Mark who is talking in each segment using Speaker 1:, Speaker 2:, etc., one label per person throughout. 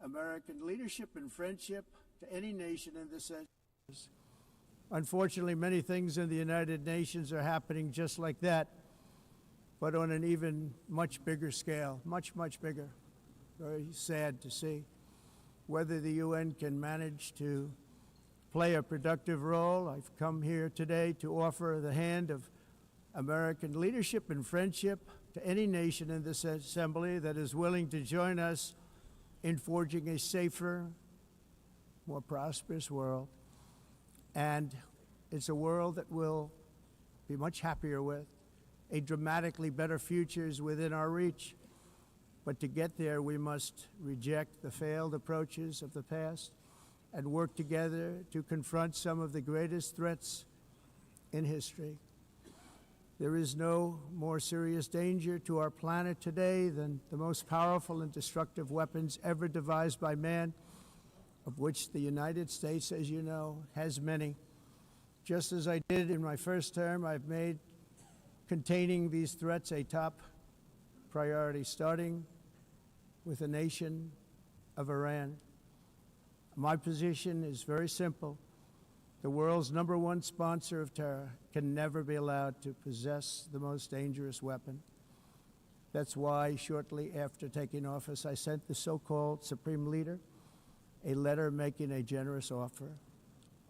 Speaker 1: American leadership and friendship to any nation in this century. Unfortunately, many things in the United Nations are happening just like that, but on an even much bigger scale, much, much bigger. Very sad to see. Whether the UN can manage to play a productive role, I've come here today to offer the hand of American leadership and friendship to any nation in this assembly that is willing to join us in forging a safer, more prosperous world. And it's a world that we'll be much happier with. A dramatically better future is within our reach. But to get there, we must reject the failed approaches of the past and work together to confront some of the greatest threats in history. There is no more serious danger to our planet today than the most powerful and destructive weapons ever devised by man, of which the United States, as you know, has many. Just as I did in my first term, I've made containing these threats a top priority, starting with the nation of Iran. My position is very simple. The world's #1 sponsor of terror can never be allowed to possess the most dangerous weapon. That's why, shortly after taking office, I sent the so-called Supreme Leader a letter making a generous offer.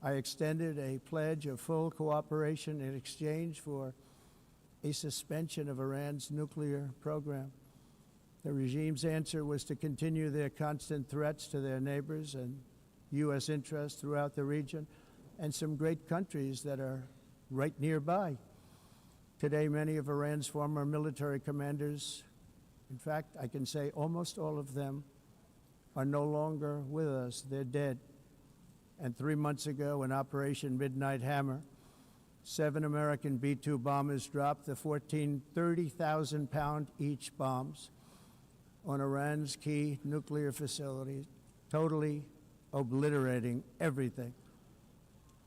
Speaker 1: I extended a pledge of full cooperation in exchange for a suspension of Iran's nuclear program. The regime's answer was to continue their constant threats to their neighbors and U.S. interests throughout the region, and some great countries that are right nearby. Today, many of Iran's former military commanders, in fact, I can say almost all of them, are no longer with us. They're dead. And 3 months ago, in Operation Midnight Hammer, 7 American B-2 bombers dropped the 14 30,000-pound each bombs on Iran's key nuclear facilities, totally obliterating everything.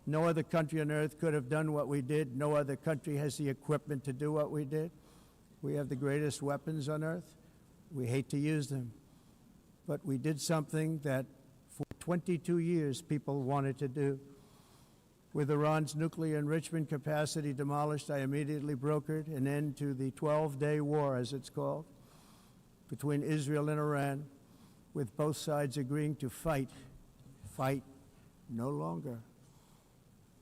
Speaker 1: No other country on earth could have done what we did. No other country has the equipment to do what we did. We have the greatest weapons on earth. We hate to use them. But we did something that for 22 years people wanted to do. With Iran's nuclear enrichment capacity demolished, I immediately brokered an end to the 12-day war, as it's called, between Israel and Iran, with both sides agreeing to fight no longer.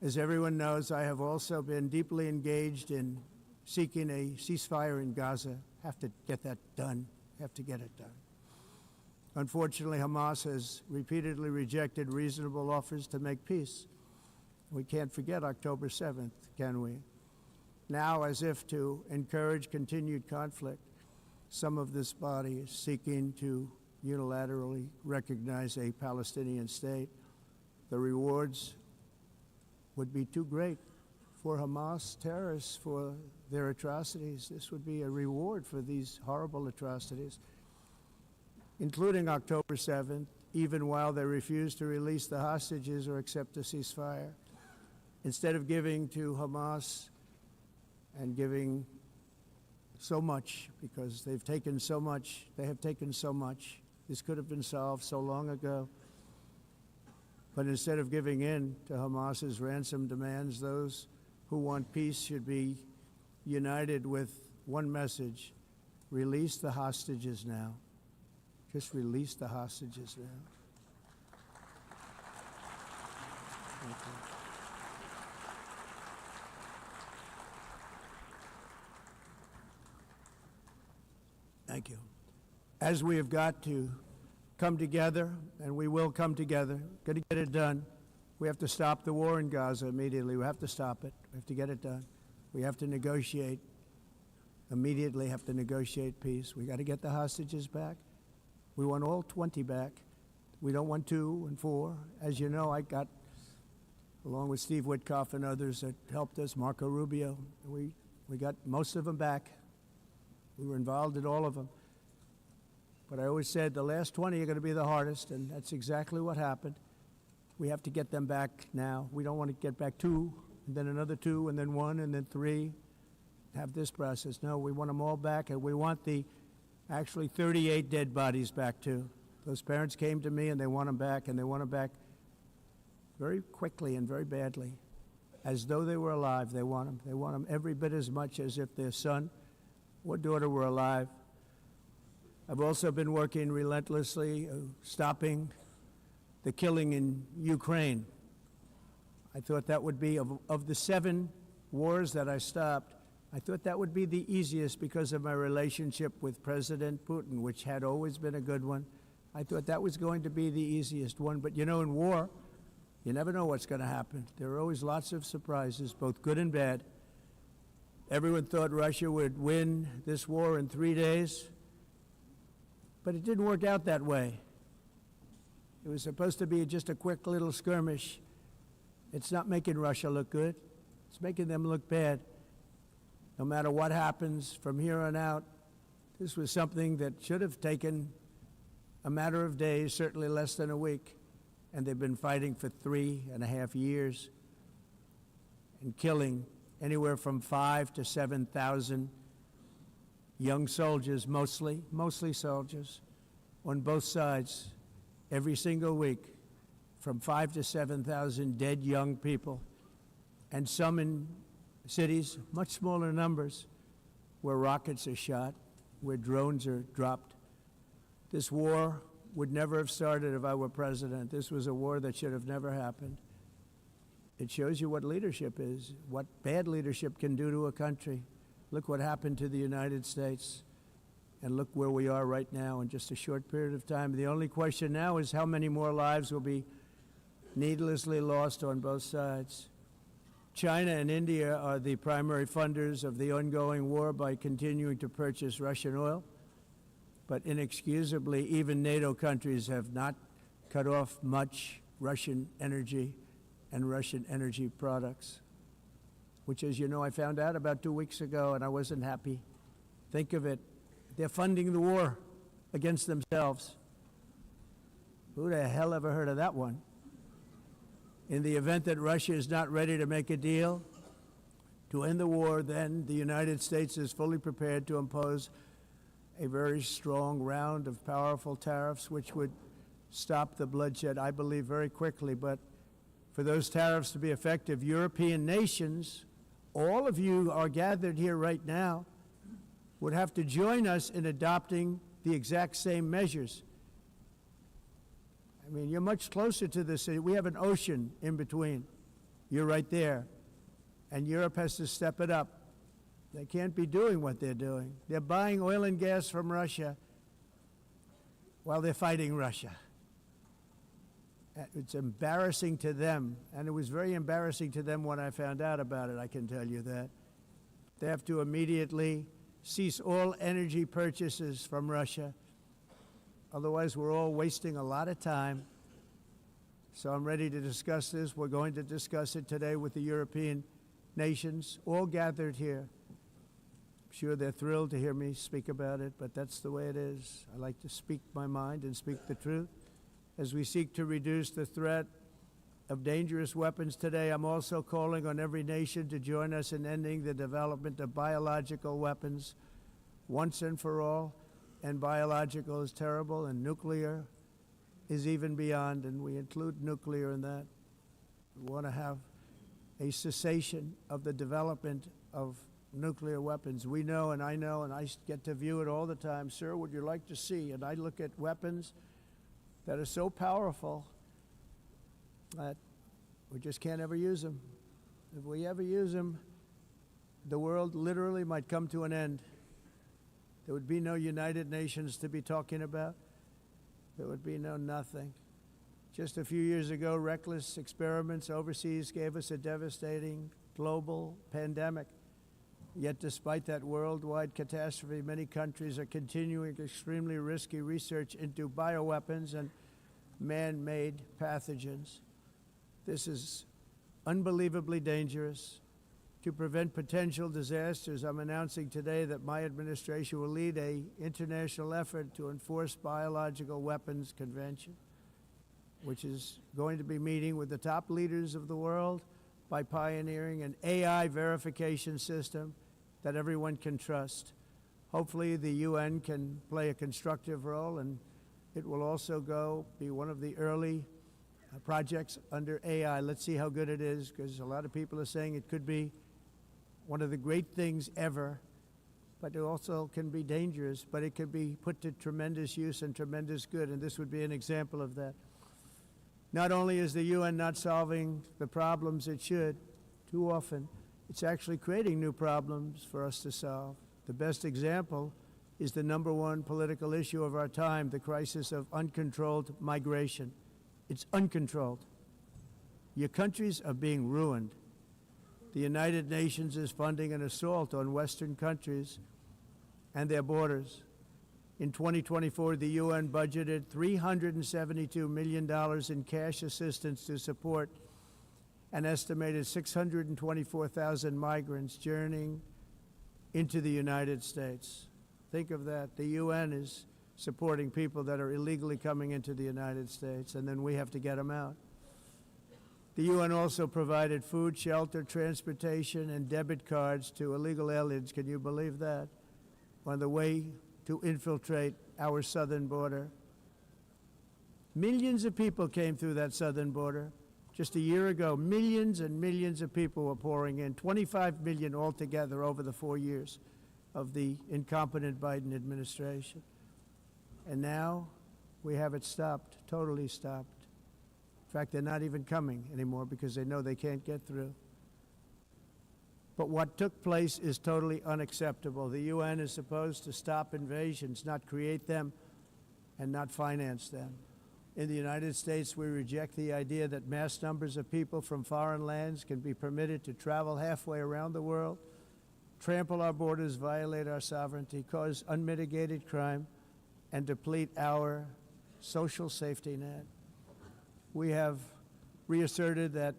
Speaker 1: As everyone knows, I have also been deeply engaged in seeking a ceasefire in Gaza. Have to get that done. Have to get it done. Unfortunately, Hamas has repeatedly rejected reasonable offers to make peace. We can't forget October 7th, can we? Now, as if to encourage continued conflict, some of this body is seeking to unilaterally recognize a Palestinian state. The rewards would be too great for Hamas terrorists for their atrocities. This would be a reward for these horrible atrocities, including October 7th, even while they refuse to release the hostages or accept a ceasefire. Instead of giving to Hamas and giving so much, because they've taken so much, they have taken so much. This could have been solved so long ago. But instead of giving in to Hamas's ransom demands, those who want peace should be united with one message: release the hostages now. Just release the hostages now. Thank you. Thank you. As we have got to come together, and we will come together, got to get it done. We have to stop the war in Gaza immediately. We have to stop it. We have to get it done. We have to negotiate, immediately have to negotiate peace. We got to get the hostages back. We want all 20 back. We don't want 2 and 4. As you know, I got, along with Steve Witkoff and others that helped us, Marco Rubio, we got most of them back. We were involved in all of them. But I always said the last 20 are going to be the hardest, and that's exactly what happened. We have to get them back now. We don't want to get back 2, and then another 2, and then 1, and then 3, have this process. No, we want them all back, and we want the actually 38 dead bodies back too. Those parents came to me and they want them back, and they want them back very quickly and very badly. As though they were alive, they want them. They want them every bit as much as if their son or daughter were alive. I've also been working relentlessly, stopping the killing in Ukraine. I thought that would be, of the 7 wars that I stopped, I thought that would be the easiest because of my relationship with President Putin, which had always been a good one. I thought that was going to be the easiest one. But you know, in war, you never know what's going to happen. There are always lots of surprises, both good and bad. Everyone thought Russia would win this war in 3 days, but it didn't work out that way. It was supposed to be just a quick little skirmish. It's not making Russia look good. It's making them look bad. No matter what happens from here on out, this was something that should have taken a matter of days, certainly less than a week. And they've been fighting for 3.5 years and killing anywhere from 5,000 to 7,000 young soldiers, mostly soldiers, on both sides, every single week, from 5,000 to 7,000 dead young people, and some in cities, much smaller numbers, where rockets are shot, where drones are dropped. This war would never have started if I were president. This was a war that should have never happened. It shows you what leadership is, what bad leadership can do to a country. Look what happened to the United States, and look where we are right now in just a short period of time. The only question now is how many more lives will be needlessly lost on both sides. China and India are the primary funders of the ongoing war by continuing to purchase Russian oil. But inexcusably, even NATO countries have not cut off much Russian energy and Russian energy products, which, as you know, I found out about 2 weeks ago, and I wasn't happy. Think of it. They're funding the war against themselves. Who the hell ever heard of that one? In the event that Russia is not ready to make a deal to end the war, then the United States is fully prepared to impose a very strong round of powerful tariffs, which would stop the bloodshed, I believe, very quickly. But for those tariffs to be effective, European nations, all of you are gathered here right now, would have to join us in adopting the exact same measures. I mean, you're much closer to the city. We have an ocean in between. You're right there. And Europe has to step it up. They can't be doing what they're doing. They're buying oil and gas from Russia while they're fighting Russia. It's embarrassing to them, and it was very embarrassing to them when I found out about it, I can tell you that. They have to immediately cease all energy purchases from Russia. Otherwise, we're all wasting a lot of time. So I'm ready to discuss this. We're going to discuss it today with the European nations, all gathered here. I'm sure they're thrilled to hear me speak about it, but that's the way it is. I like to speak my mind and speak the truth. As we seek to reduce the threat of dangerous weapons today, I'm also calling on every nation to join us in ending the development of biological weapons once and for all. And biological is terrible, and nuclear is even beyond, and we include nuclear in that. We want to have a cessation of the development of nuclear weapons. We know, and I get to view it all the time. Sir, would you like to see? And I look at weapons that are so powerful that we just can't ever use them. If we ever use them, the world literally might come to an end. There would be no United Nations to be talking about. There would be no nothing. Just a few years ago, reckless experiments overseas gave us a devastating global pandemic. Yet despite that worldwide catastrophe, many countries are continuing extremely risky research into bioweapons and man-made pathogens. This is unbelievably dangerous. To prevent potential disasters, I'm announcing today that my administration will lead an international effort to enforce biological weapons convention, which is going to be meeting with the top leaders of the world by pioneering an AI verification system that everyone can trust. Hopefully the UN can play a constructive role, and It will also be one of the early projects under AI. Let's see how good it is, because a lot of people are saying it could be one of the great things ever, but it also can be dangerous, but it could be put to tremendous use and tremendous good, and this would be an example of that. Not only is the UN not solving the problems it should, too often, it's actually creating new problems for us to solve. The best example is the #1 political issue of our time, the crisis of uncontrolled migration. It's uncontrolled. Your countries are being ruined. The United Nations is funding an assault on Western countries and their borders. In 2024, the UN budgeted $372 million in cash assistance to support an estimated 624,000 migrants journeying into the United States. Think of that. The UN is supporting people that are illegally coming into the United States, and then we have to get them out. The UN also provided food, shelter, transportation, and debit cards to illegal aliens. Can you believe that? On the way to infiltrate our southern border. Millions of people came through that southern border. Just a year ago, millions and millions of people were pouring in, 25 million altogether over the 4 years of the incompetent Biden administration. And now we have it stopped, totally stopped. In fact, they're not even coming anymore because they know they can't get through. But what took place is totally unacceptable. The UN is supposed to stop invasions, not create them and not finance them. In the United States, we reject the idea that mass numbers of people from foreign lands can be permitted to travel halfway around the world, trample our borders, violate our sovereignty, cause unmitigated crime, and deplete our social safety net. We have reasserted that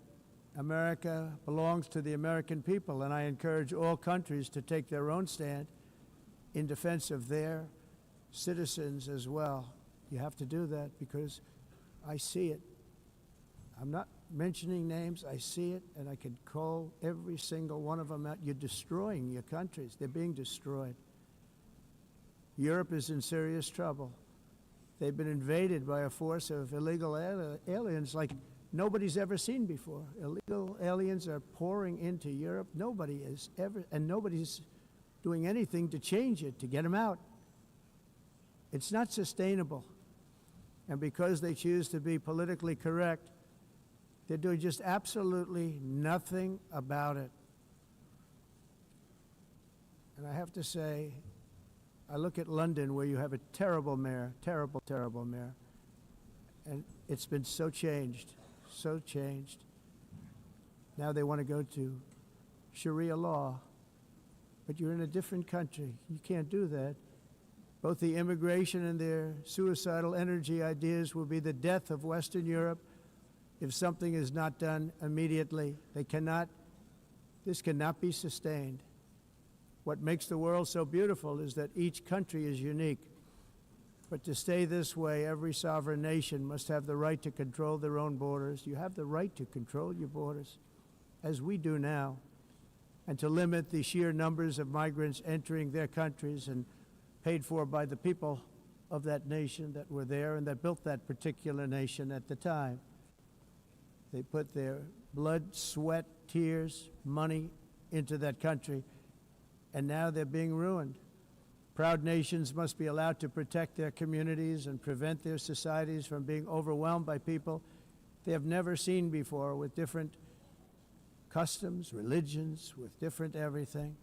Speaker 1: America belongs to the American people, and I encourage all countries to take their own stand in defense of their citizens as well. You have to do that because I see it. I'm not mentioning names. I see it, and I can call every single one of them out. You're destroying your countries. They're being destroyed. Europe is in serious trouble. They've been invaded by a force of illegal aliens like nobody's ever seen before. Illegal aliens are pouring into Europe. Nobody is ever, and nobody's doing anything to change it, to get them out. It's not sustainable. And because they choose to be politically correct, they're doing just absolutely nothing about it. And I have to say, I look at London, where you have a terrible mayor, terrible, terrible mayor, and it's been so changed, so changed. Now they want to go to Sharia law, but you're in a different country. You can't do that. Both the immigration and their suicidal energy ideas will be the death of Western Europe if something is not done immediately. This cannot be sustained. What makes the world so beautiful is that each country is unique. But to stay this way, every sovereign nation must have the right to control their own borders. You have the right to control your borders, as we do now, and to limit the sheer numbers of migrants entering their countries and paid for by the people of that nation that were there and that built that particular nation at the time. They put their blood, sweat, tears, money into that country, and now they're being ruined. Proud nations must be allowed to protect their communities and prevent their societies from being overwhelmed by people they have never seen before, with different customs, religions, with different everything.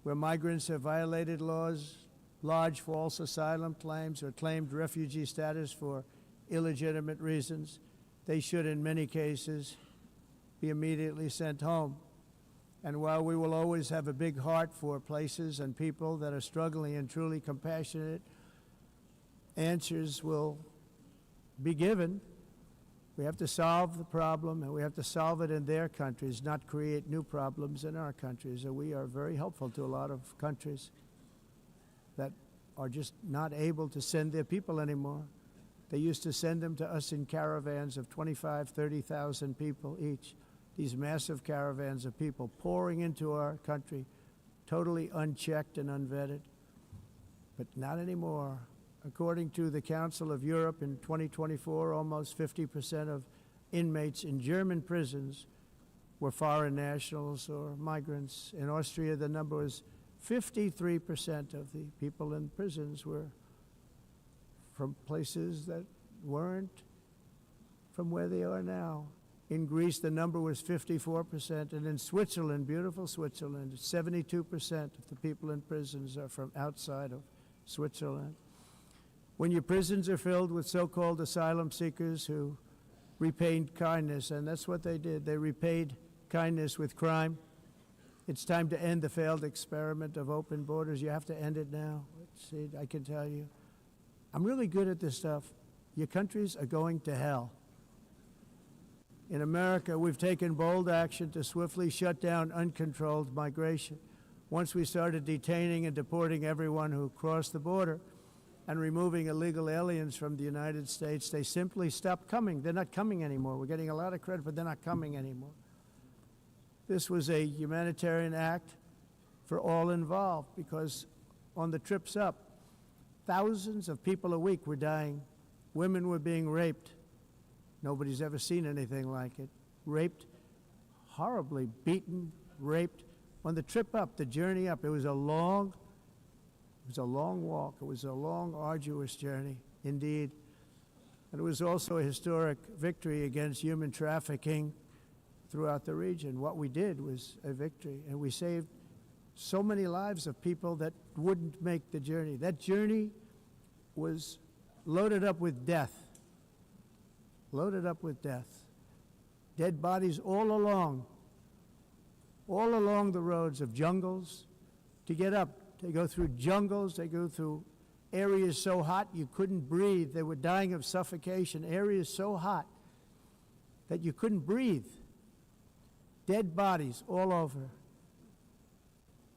Speaker 1: Where migrants have violated laws, lodged false asylum claims, or claimed refugee status for illegitimate reasons, they should, in many cases, be immediately sent home. And while we will always have a big heart for places and people that are struggling and truly compassionate, answers will be given. We have to solve the problem, and we have to solve it in their countries, not create new problems in our countries. And we are very helpful to a lot of countries that are just not able to send their people anymore. They used to send them to us in caravans of 25,000, 30,000 people each. These massive caravans of people pouring into our country, totally unchecked and unvetted. But not anymore. According to the Council of Europe, in 2024, almost 50% of inmates in German prisons were foreign nationals or migrants. In Austria, the number was 53% of the people in prisons were from places that weren't from where they are now. In Greece, the number was 54%, and in Switzerland, beautiful Switzerland, 72% of the people in prisons are from outside of Switzerland. When your prisons are filled with so-called asylum seekers who repaid kindness, and that's what they did, they repaid kindness with crime. It's time to end the failed experiment of open borders. You have to end it now. See, I can tell you. I'm really good at this stuff. Your countries are going to hell. In America, we've taken bold action to swiftly shut down uncontrolled migration. Once we started detaining and deporting everyone who crossed the border and removing illegal aliens from the United States, they simply stopped coming. They're not coming anymore. We're getting a lot of credit, but they're not coming anymore. This was a humanitarian act for all involved, because on the trips up, thousands of people a week were dying. Women were being raped. Nobody's ever seen anything like it. Raped, horribly beaten, raped. On the trip up, the journey up, it was a long walk. It was a long, arduous journey, indeed. And it was also a historic victory against human trafficking throughout the region. What we did was a victory, and we saved so many lives of people that wouldn't make the journey. That journey was loaded up with death. Loaded up with death. Dead bodies all along the roads of jungles. To get up, they go through jungles, they go through areas so hot you couldn't breathe. They were dying of suffocation, areas so hot that you couldn't breathe. Dead bodies all over.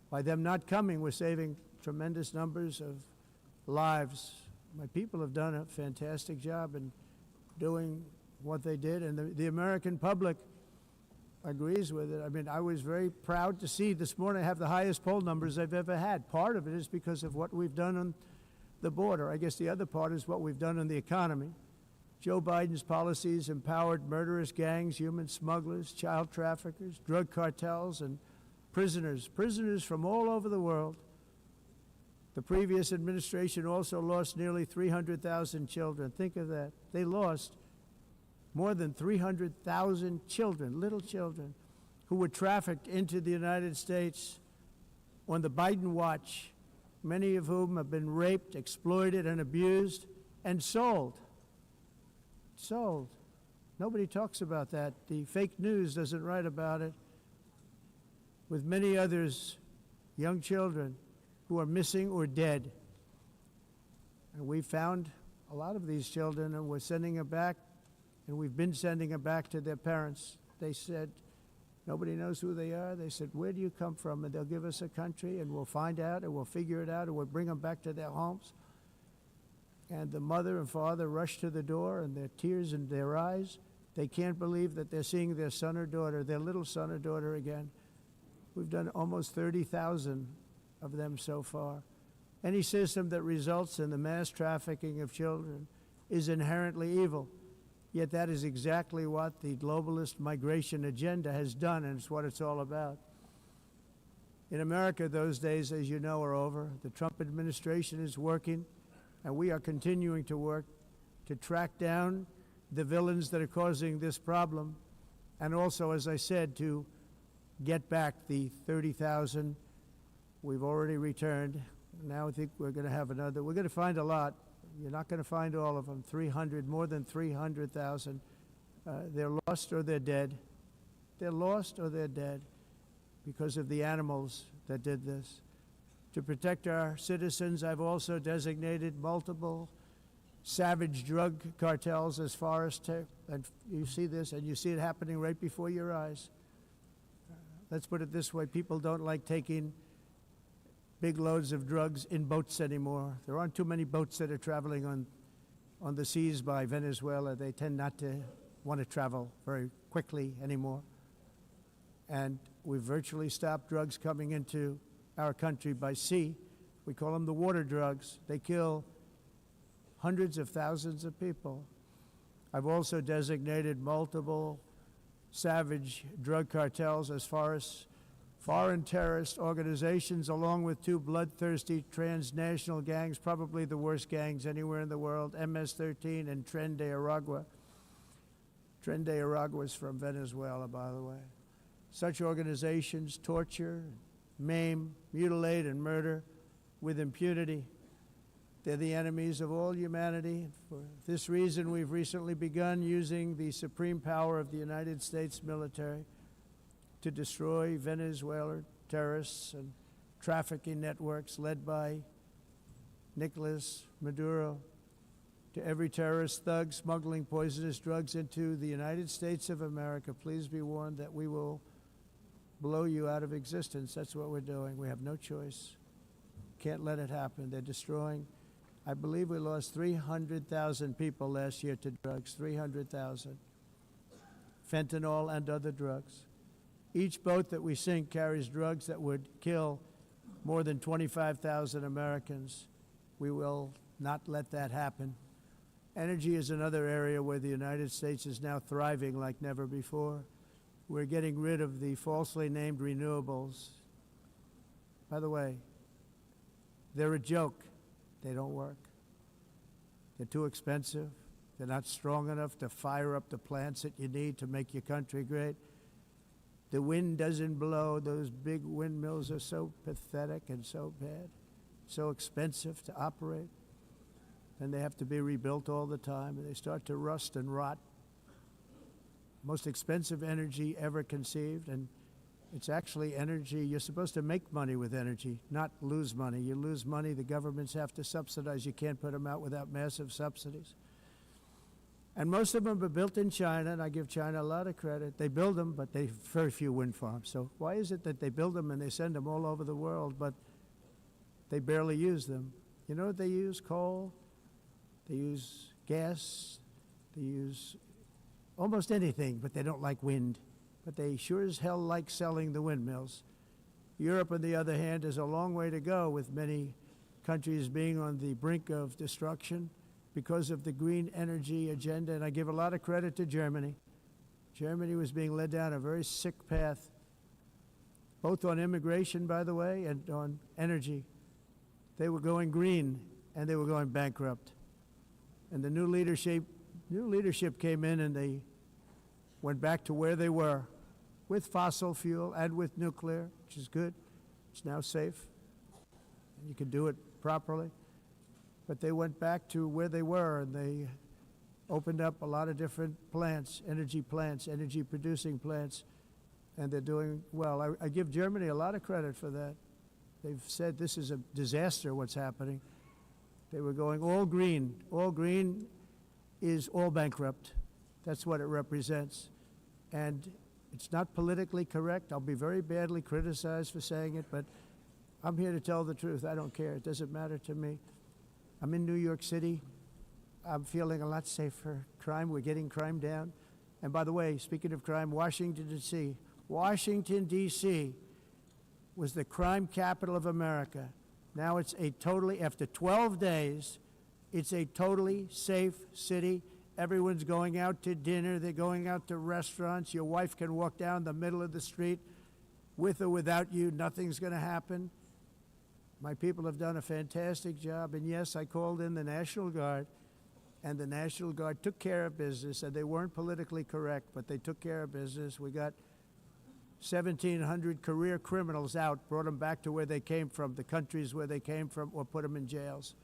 Speaker 1: By them not coming, we're saving tremendous numbers of lives. My people have done a fantastic job in doing what they did, and the American public agrees with it. I mean, I was very proud to see this morning I have the highest poll numbers I've ever had. Part of it is because of what we've done on the border. I guess the other part is what we've done on the economy. Joe Biden's policies empowered murderous gangs, human smugglers, child traffickers, drug cartels, and prisoners from all over the world. The previous administration also lost nearly 300,000 children. Think of that. They lost more than 300,000 children, little children, who were trafficked into the United States on the Biden watch, many of whom have been raped, exploited, and abused, and sold. Sold. Nobody talks about that. The fake news doesn't write about it. With many others, young children who are missing or dead. And we found a lot of these children, and we're sending them back, and we've been sending them back to their parents. They said, nobody knows who they are. They said, where do you come from? And they'll give us a country, and we'll find out, and we'll figure it out, and we'll bring them back to their homes. And the mother and father rush to the door, and their tears in their eyes. They can't believe that they're seeing their son or daughter, their little son or daughter again. We've done almost 30,000 of them so far. Any system that results in the mass trafficking of children is inherently evil. Yet that is exactly what the globalist migration agenda has done, and it's what it's all about. In America, those days, as you know, are over. The Trump administration is working, and we are continuing to work to track down the villains that are causing this problem, and also, as I said, to get back the 30,000 we've already returned. Now I think we're going to have another. We're going to find a lot. You're not going to find all of them. 300, more than 300,000. They're lost or they're dead. They're lost or they're dead because of the animals that did this. To protect our citizens, I've also designated multiple savage drug cartels as forest. And you see this, and you see it happening right before your eyes. Let's put it this way. People don't like taking big loads of drugs in boats anymore. There aren't too many boats that are traveling on the seas by Venezuela. They tend not to want to travel very quickly anymore. And we've virtually stopped drugs coming into our country by sea. We call them the water drugs. They kill hundreds of thousands of people. I've also designated multiple savage drug cartels as far as foreign terrorist organizations, along with two bloodthirsty transnational gangs, probably the worst gangs anywhere in the world, MS-13 and Tren de Aragua. Tren de Aragua is from Venezuela, by the way. Such organizations torture, maim, mutilate, and murder with impunity. They're the enemies of all humanity. For this reason, we've recently begun using the supreme power of the United States military to destroy Venezuelan terrorists and trafficking networks led by Nicolas Maduro. To every terrorist thug smuggling poisonous drugs into the United States of America, please be warned that we will blow you out of existence. That's what we're doing. We have no choice. Can't let it happen. They're destroying. I believe we lost 300,000 people last year to drugs, 300,000. Fentanyl and other drugs. Each boat that we sink carries drugs that would kill more than 25,000 Americans. We will not let that happen. Energy is another area where the United States is now thriving like never before. We're getting rid of the falsely named renewables. By the way, they're a joke. They don't work. They're too expensive. They're not strong enough to fire up the plants that you need to make your country great. The wind doesn't blow. Those big windmills are so pathetic and so bad, so expensive to operate. And they have to be rebuilt all the time, and they start to rust and rot. Most expensive energy ever conceived, and it's actually energy. You're supposed to make money with energy, not lose money. You lose money, the governments have to subsidize. You can't put them out without massive subsidies. And most of them are built in China, and I give China a lot of credit. They build them, but they very few wind farms. So why is it that they build them and they send them all over the world, but they barely use them? You know what they use? Coal. They use gas. They use almost anything, but they don't like wind. But they sure as hell like selling the windmills. Europe, on the other hand, has a long way to go, with many countries being on the brink of destruction because of the green energy agenda. And I give a lot of credit to Germany. Germany was being led down a very sick path, both on immigration, by the way, and on energy. They were going green, and they were going bankrupt. And the new leadership came in, and they went back to where they were with fossil fuel and with nuclear, which is good. It's now safe, and you can do it properly. But they went back to where they were, and they opened up a lot of different plants, energy-producing plants, and they're doing well. I give Germany a lot of credit for that. They've said this is a disaster, what's happening. They were going all green. All green is all bankrupt. That's what it represents. And it's not politically correct. I'll be very badly criticized for saying it, but I'm here to tell the truth. I don't care. It doesn't matter to me. I'm in New York City. I'm feeling a lot safer. Crime, we're getting crime down. And by the way, speaking of crime, Washington, D.C. Washington, D.C. was the crime capital of America. Now it's a totally, after 12 days, it's a totally safe city. Everyone's going out to dinner. They're going out to restaurants. Your wife can walk down the middle of the street with or without you. Nothing's going to happen. My people have done a fantastic job. And yes, I called in the National Guard, and the National Guard took care of business, and they weren't politically correct, but they took care of business. We got 1,700 career criminals out, brought them back to where they came from, the countries where they came from, or put them in jails.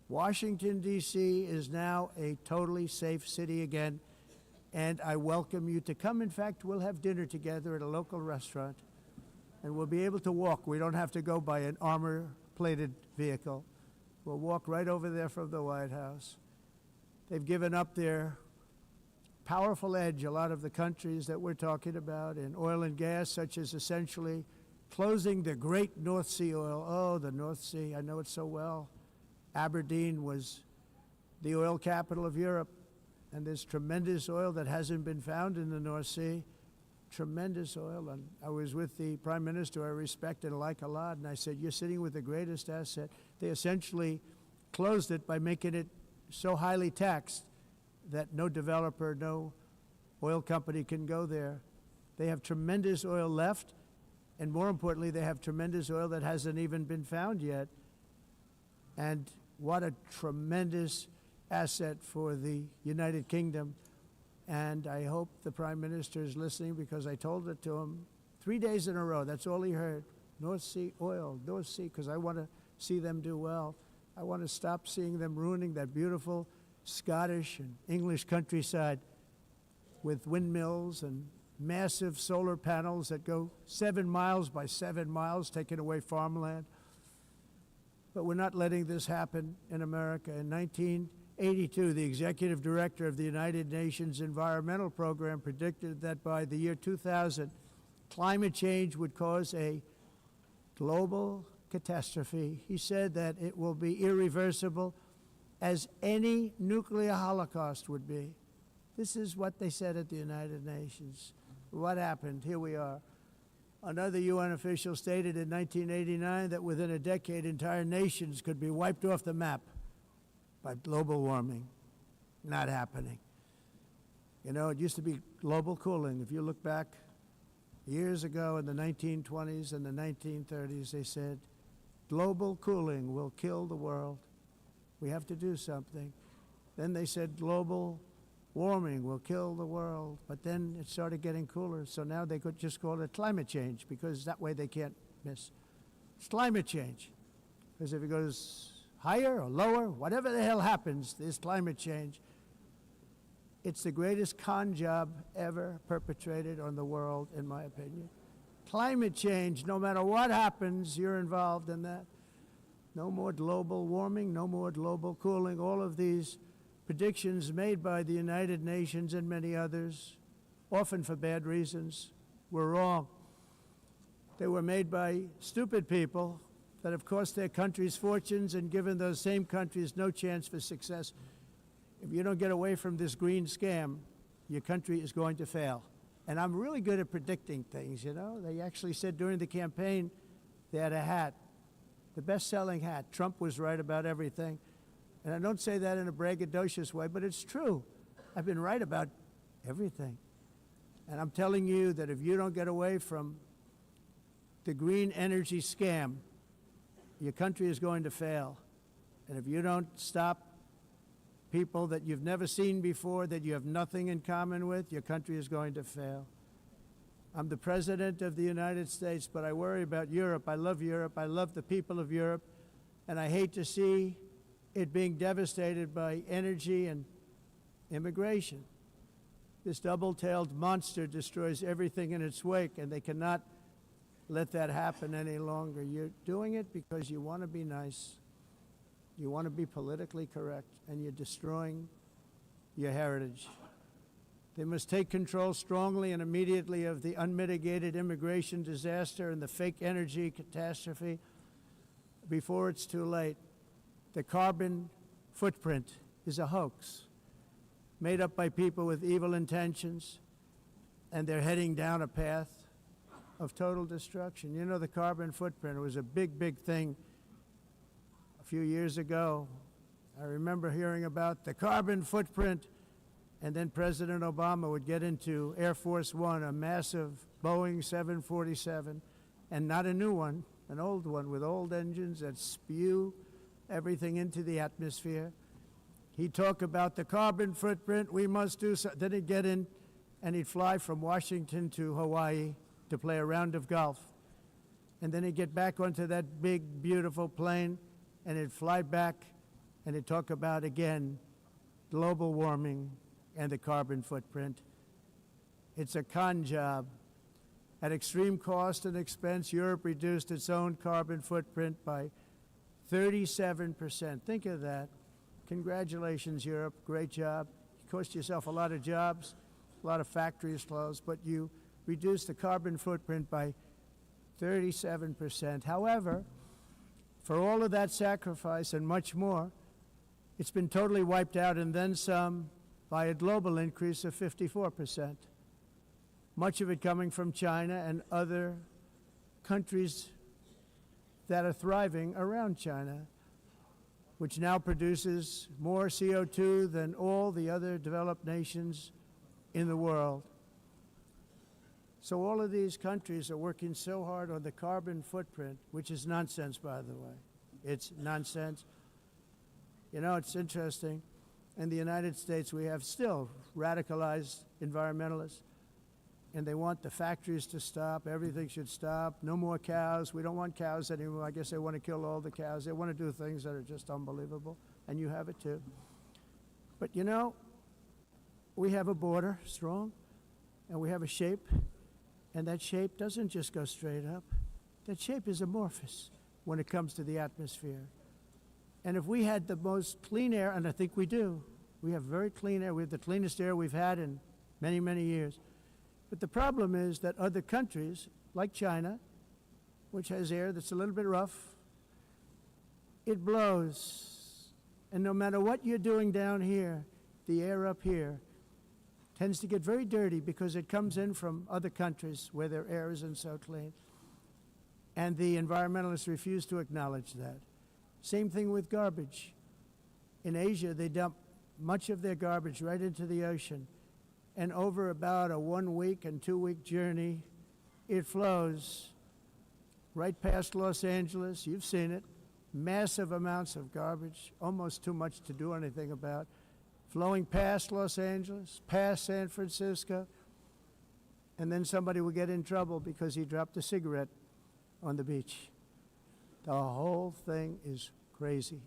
Speaker 1: Washington, D.C. is now a totally safe city again, and I welcome you to come. In fact, we'll have dinner together at a local restaurant, and we'll be able to walk. We don't have to go by an armor-plated vehicle. We'll walk right over there from the White House. They've given up their powerful edge, a lot of the countries that we're talking about, in oil and gas, such as essentially closing the great North Sea oil. Oh, the North Sea, I know it so well. Aberdeen was the oil capital of Europe, and there's tremendous oil that hasn't been found in the North Sea. Tremendous oil. And I was with the Prime Minister I respect and like a lot, and I said, you're sitting with the greatest asset. They essentially closed it by making it so highly taxed that no developer, no oil company can go there. They have tremendous oil left, and more importantly, they have tremendous oil that hasn't even been found yet. And what a tremendous asset for the United Kingdom. And I hope the Prime Minister is listening, because I told it to him 3 days in a row. That's all he heard. North Sea oil, North Sea, because I want to see them do well. I want to stop seeing them ruining that beautiful Scottish and English countryside with windmills and massive solar panels that go 7 miles by 7 miles, taking away farmland. But we're not letting this happen in America. In 1982, the executive director of the United Nations Environmental Program predicted that by the year 2000, climate change would cause a global catastrophe. He said that it will be irreversible, as any nuclear holocaust would be. This is what they said at the United Nations. What happened? Here we are. Another UN official stated in 1989 that within a decade, entire nations could be wiped off the map by global warming. Not happening. You know, it used to be global cooling. If you look back years ago in the 1920s and the 1930s, they said, global cooling will kill the world. We have to do something. Then they said global warming will kill the world. But then it started getting cooler, so now they could just call it climate change, because that way they can't miss. It's climate change. Because if it goes higher or lower, whatever the hell happens, there's climate change. It's the greatest con job ever perpetrated on the world, in my opinion. Climate change, no matter what happens, you're involved in that. No more global warming, no more global cooling. All of these predictions made by the United Nations and many others, often for bad reasons, were wrong. They were made by stupid people that have cost their countries fortunes and given those same countries no chance for success. If you don't get away from this green scam, your country is going to fail. And I'm really good at predicting things, you know. They actually said during the campaign they had a hat, the best-selling hat. Trump was right about everything. And I don't say that in a braggadocious way, but it's true. I've been right about everything. And I'm telling you that if you don't get away from the green energy scam, your country is going to fail. And if you don't stop people that you've never seen before, that you have nothing in common with, your country is going to fail. I'm the President of the United States, but I worry about Europe. I love Europe. I love the people of Europe. And I hate to see it being devastated by energy and immigration. This double-tailed monster destroys everything in its wake, and they cannot let that happen any longer. You're doing it because you want to be nice. You want to be politically correct, and you're destroying your heritage. They must take control strongly and immediately of the unmitigated immigration disaster and the fake energy catastrophe before it's too late. The carbon footprint is a hoax made up by people with evil intentions, and they're heading down a path of total destruction. You know, the carbon footprint was a big, big thing a few years ago. I remember hearing about the carbon footprint, and then President Obama would get into Air Force One, a massive Boeing 747, and not a new one, an old one with old engines that spew everything into the atmosphere. He'd talk about the carbon footprint, we must do so. Then he'd get in and he'd fly from Washington to Hawaii to play a round of golf. And then he'd get back onto that big, beautiful plane and he'd fly back and he'd talk about, again, global warming and the carbon footprint. It's a con job. At extreme cost and expense, Europe reduced its own carbon footprint by 37%. Think of that. Congratulations, Europe. Great job. You cost yourself a lot of jobs, a lot of factories closed, but you reduced the carbon footprint by 37%. However, for all of that sacrifice and much more, it's been totally wiped out and then some by a global increase of 54%. Much of it coming from China and other countries that are thriving around China. which now produces more CO2 than all the other developed nations in the world. So all of these countries are working so hard on the carbon footprint, which is nonsense, by the way. It's nonsense. You know, it's interesting. In the United States, we have still radicalized environmentalists, and they want the factories to stop. Everything should stop. No more cows. We don't want cows anymore. I guess they want to kill all the cows. They want to do things that are just unbelievable, and you have it too. But you know, we have a border, strong, and we have a shape, and that shape doesn't just go straight up. That shape is amorphous when it comes to the atmosphere. And if we had the most clean air, and I think we do, we have very clean air. We have the cleanest air we've had in many, many years. But the problem is that other countries, like China, which has air that's a little bit rough, it blows. And no matter what you're doing down here, the air up here tends to get very dirty because it comes in from other countries where their air isn't so clean. And the environmentalists refuse to acknowledge that. Same thing with garbage. In Asia, they dump much of their garbage right into the ocean. And over about a 1 week and 2 week journey, it flows right past Los Angeles. You've seen it. Massive amounts of garbage, almost too much to do anything about, flowing past Los Angeles, past San Francisco, and then somebody will get in trouble because he dropped a cigarette on the beach. The whole thing is crazy.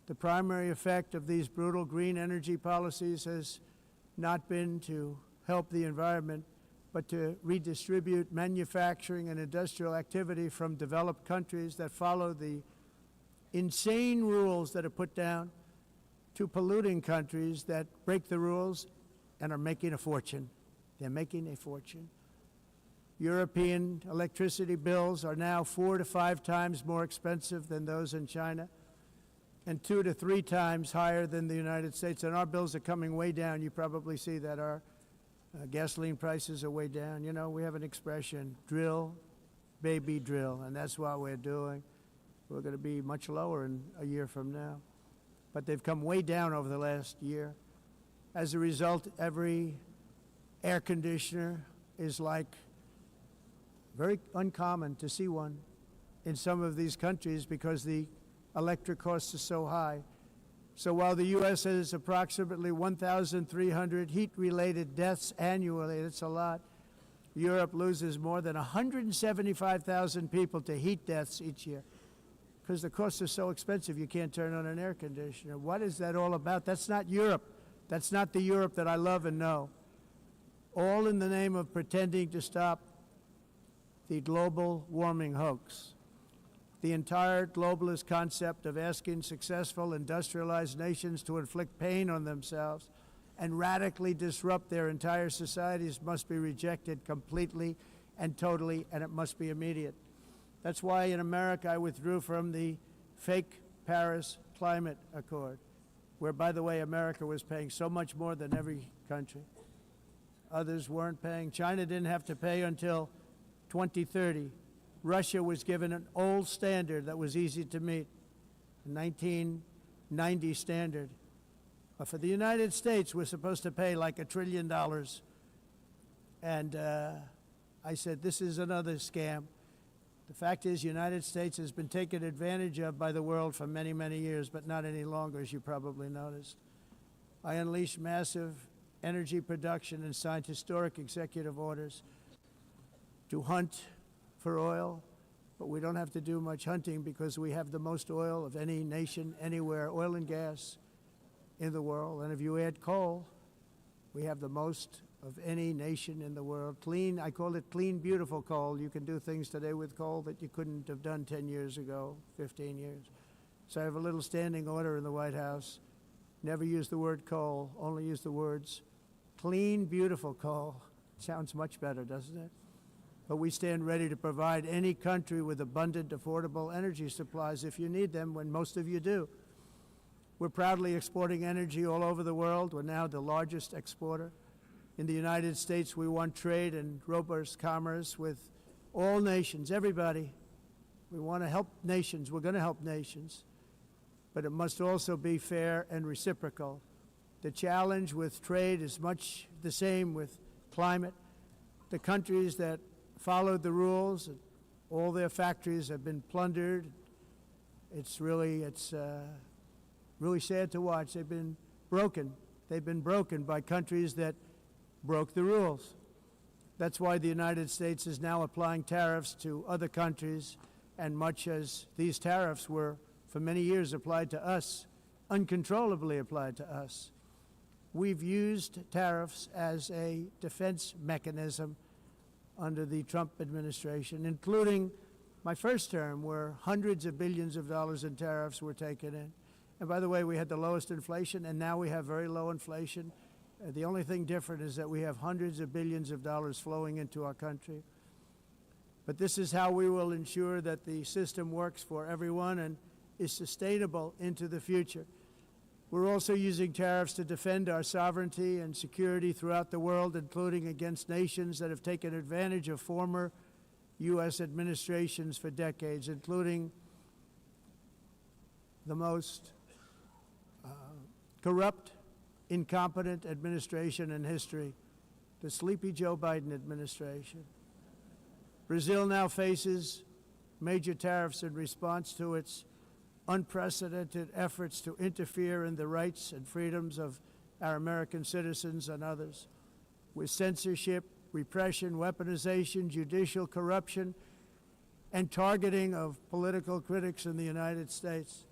Speaker 1: The primary effect of these brutal green energy policies has not been to help the environment, but to redistribute manufacturing and industrial activity from developed countries that follow the insane rules that are put down to polluting countries that break the rules and are making a fortune. They're making a fortune. European electricity bills are now 4 to 5 times more expensive than those in China, and 2 to 3 times higher than the United States. And our bills are coming way down. You probably see that our gasoline prices are way down. You know, we have an expression, drill, baby, drill, and that's what we're doing. We're going to be much lower in a year from now. But they've come way down over the last year. As a result, every air conditioner is like very uncommon to see one in some of these countries because the electric costs are so high. So while the U.S. has approximately 1,300 heat-related deaths annually, that's a lot, Europe loses more than 175,000 people to heat deaths each year because the costs are so expensive you can't turn on an air conditioner. What is that all about? That's not Europe. That's not the Europe that I love and know. All in the name of pretending to stop the global warming hoax. The entire globalist concept of asking successful industrialized nations to inflict pain on themselves and radically disrupt their entire societies must be rejected completely and totally, and it must be immediate. That's why in America I withdrew from the fake Paris Climate Accord, where, by the way, America was paying so much more than every country. Others weren't paying. China didn't have to pay until 2030. Russia was given an old standard that was easy to meet, a 1990 standard. But for the United States, we're supposed to pay like $1 trillion. And I said, this is another scam. The fact is, the United States has been taken advantage of by the world for many, many years, but not any longer, as you probably noticed. I unleashed massive energy production and signed historic executive orders to hunt for oil, but we don't have to do much hunting because we have the most oil of any nation anywhere, oil and gas in the world. And if you add coal, we have the most of any nation in the world. Clean, I call it clean, beautiful coal. You can do things today with coal that you couldn't have done 10 years ago, 15 years. So I have a little standing order in the White House. Never use the word coal, only use the words clean, beautiful coal. Sounds much better, doesn't it? But we stand ready to provide any country with abundant, affordable energy supplies if you need them, when most of you do. We're proudly exporting energy all over the world. We're now the largest exporter. In the United States, we want trade and robust commerce with all nations, everybody. We want to help nations. We're going to help nations. but it must also be fair and reciprocal. The challenge with trade is much the same with climate. The countries that followed the rules, all their factories have been plundered. It's really sad to watch. They've been broken. They've been broken by countries that broke the rules. That's why the United States is now applying tariffs to other countries, and much as these tariffs were for many years applied to us, uncontrollably applied to us. We've used tariffs as a defense mechanism under the Trump administration, including my first term, where hundreds of billions of dollars in tariffs were taken in. And by the way, we had the lowest inflation, and now we have very low inflation. The only thing different is that we have hundreds of billions of dollars flowing into our country. But this is how we will ensure that the system works for everyone and is sustainable into the future. We're also using tariffs to defend our sovereignty and security throughout the world, including against nations that have taken advantage of former U.S. administrations for decades, including the most corrupt, incompetent administration in history, the sleepy Joe Biden administration. Brazil now faces major tariffs in response to its unprecedented efforts to interfere in the rights and freedoms of our American citizens and others, with censorship, repression, weaponization, judicial corruption, and targeting of political critics in the United States.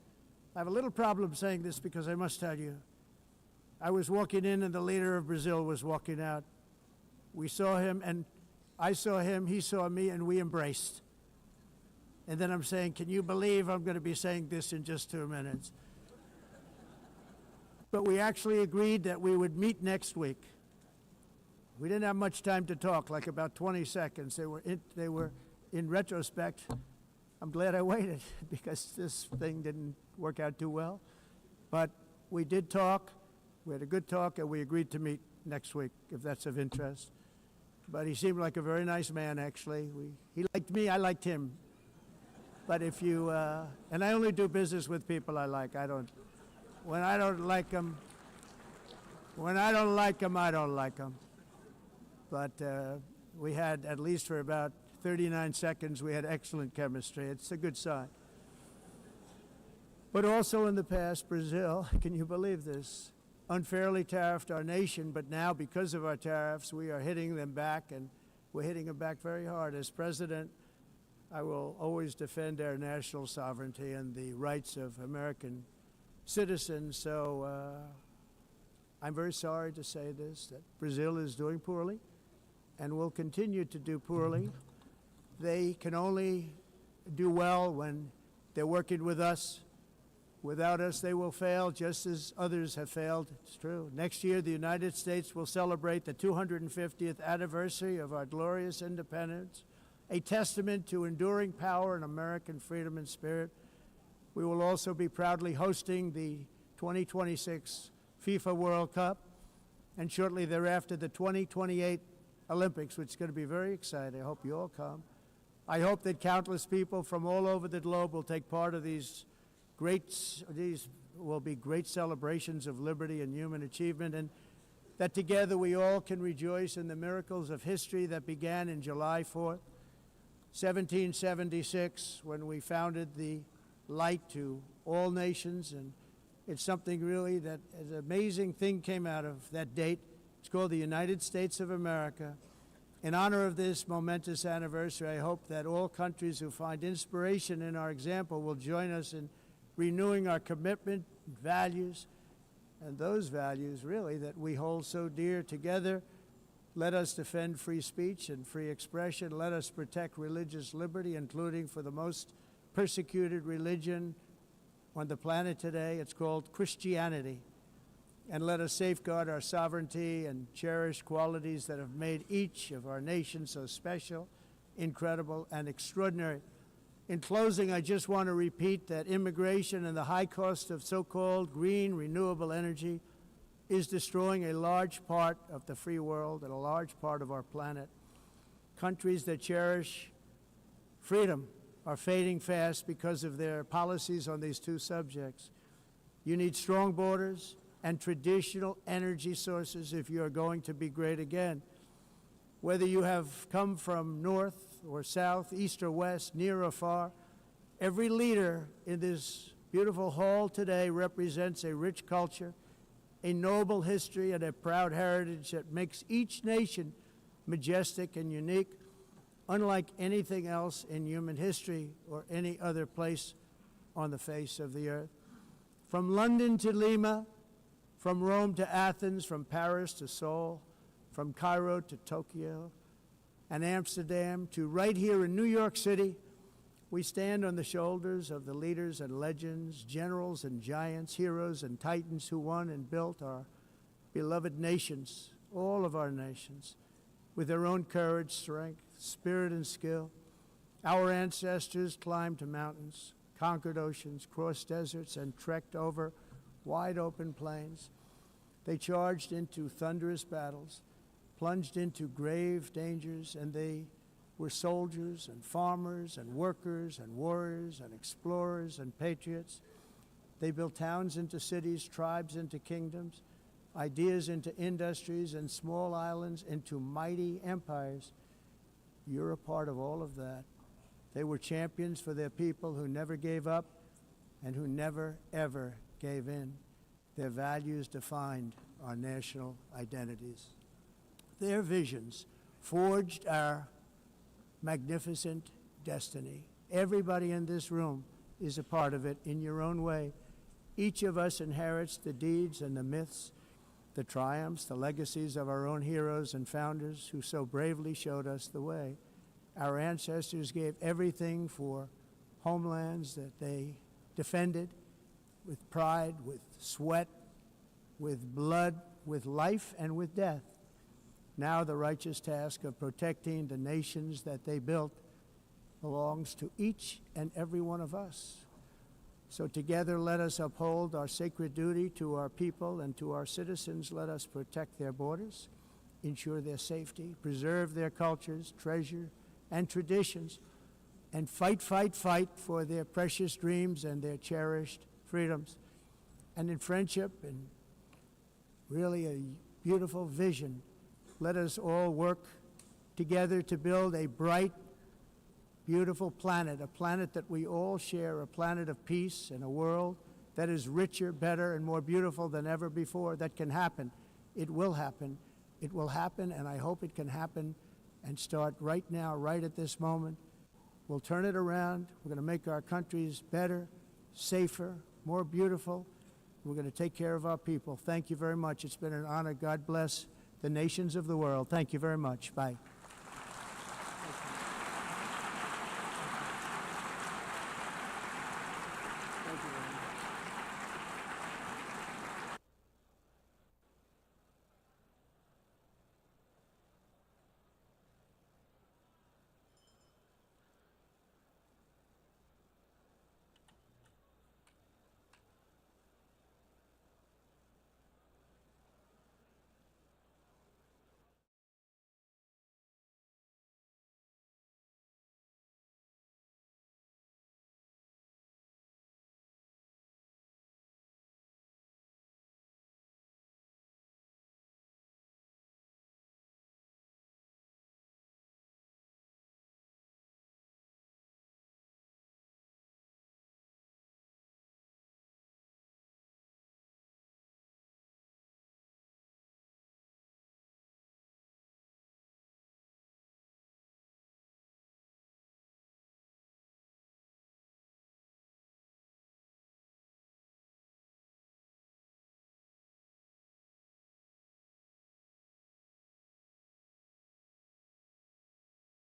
Speaker 1: I have a little problem saying this because I must tell you, I was walking in and the leader of Brazil was walking out. We saw him, and I saw him, he saw me, and we embraced. And then I'm saying, can you believe I'm going to be saying this in just 2 minutes? But we actually agreed that we would meet next week. We didn't have much time to talk, like about 20 seconds. They were in retrospect, I'm glad I waited because this thing didn't work out too well. But we did talk, we had a good talk, and we agreed to meet next week, if that's of interest. But he seemed like a very nice man, actually. He liked me, I liked him. But if you, and I only do business with people I like. When I don't like them, I don't like them. But we had, at least for about 39 seconds, we had excellent chemistry. It's a good sign. But also in the past, Brazil, can you believe this, unfairly tariffed our nation, but now because of our tariffs, we are hitting them back, and we're hitting them back very hard. As president, I will always defend our national sovereignty and the rights of American citizens. So I'm very sorry to say this, that Brazil is doing poorly and will continue to do poorly. They can only do well when they're working with us. Without us, they will fail, just as others have failed. It's true. Next year, the United States will celebrate the 250th anniversary of our glorious independence, a testament to enduring power and American freedom and spirit. We will also be proudly hosting the 2026 FIFA World Cup, and shortly thereafter the 2028 Olympics, which is going to be very exciting. I hope you all come. I hope that countless people from all over the globe will take part of these will be great celebrations of liberty and human achievement, and that together we all can rejoice in the miracles of history that began in July 4th, 1776, when we founded the light to all nations. And it's something really that an amazing thing came out of that date. It's called the United States of America. In honor of this momentous anniversary, I hope that all countries who find inspiration in our example will join us in renewing our commitment, values, and those values really that we hold so dear together. Let us defend free speech and free expression. Let us protect religious liberty, including for the most persecuted religion on the planet today. It's called Christianity. And let us safeguard our sovereignty and cherish qualities that have made each of our nations so special, incredible, and extraordinary. In closing, I just want to repeat that immigration and the high cost of so-called green renewable energy is destroying a large part of the free world and a large part of our planet. Countries that cherish freedom are fading fast because of their policies on these two subjects. You need strong borders and traditional energy sources if you are going to be great again. Whether you have come from north or south, east or west, near or far, every leader in this beautiful hall today represents a rich culture, a noble history, and a proud heritage that makes each nation majestic and unique, unlike anything else in human history or any other place on the face of the earth. From London to Lima, from Rome to Athens, from Paris to Seoul, from Cairo to Tokyo and Amsterdam to right here in New York City, we stand on the shoulders of the leaders and legends, generals and giants, heroes and titans who won and built our beloved nations, all of our nations, with their own courage, strength, spirit, and skill. Our ancestors climbed mountains, conquered oceans, crossed deserts, and trekked over wide open plains. They charged into thunderous battles, plunged into grave dangers, and they were soldiers and farmers and workers and warriors and explorers and patriots. They built towns into cities, tribes into kingdoms, ideas into industries, and small islands into mighty empires. You're a part of all of that. They were champions for their people who never gave up and who never, ever gave in. Their values defined our national identities. Their visions forged our magnificent destiny. Everybody in this room is a part of it in your own way. Each of us inherits the deeds and the myths, the triumphs, the legacies of our own heroes and founders who so bravely showed us the way. Our ancestors gave everything for homelands that they defended with pride, with sweat, with blood, with life, and with death. Now the righteous task of protecting the nations that they built belongs to each and every one of us. So together let us uphold our sacred duty to our people and to our citizens. Let us protect their borders, ensure their safety, preserve their cultures, treasure, and traditions, and fight, fight, fight for their precious dreams and their cherished freedoms. And in friendship and really a beautiful vision, let us all work together to build a bright, beautiful planet, a planet that we all share, a planet of peace and a world that is richer, better, and more beautiful than ever before. That can happen. It will happen. It will happen, and I hope it can happen and start right now, right at this moment. We'll turn it around. We're going to make our countries better, safer, more beautiful. We're going to take care of our people. Thank you very much. It's been an honor. God bless the nations of the world. Thank you very much. Bye.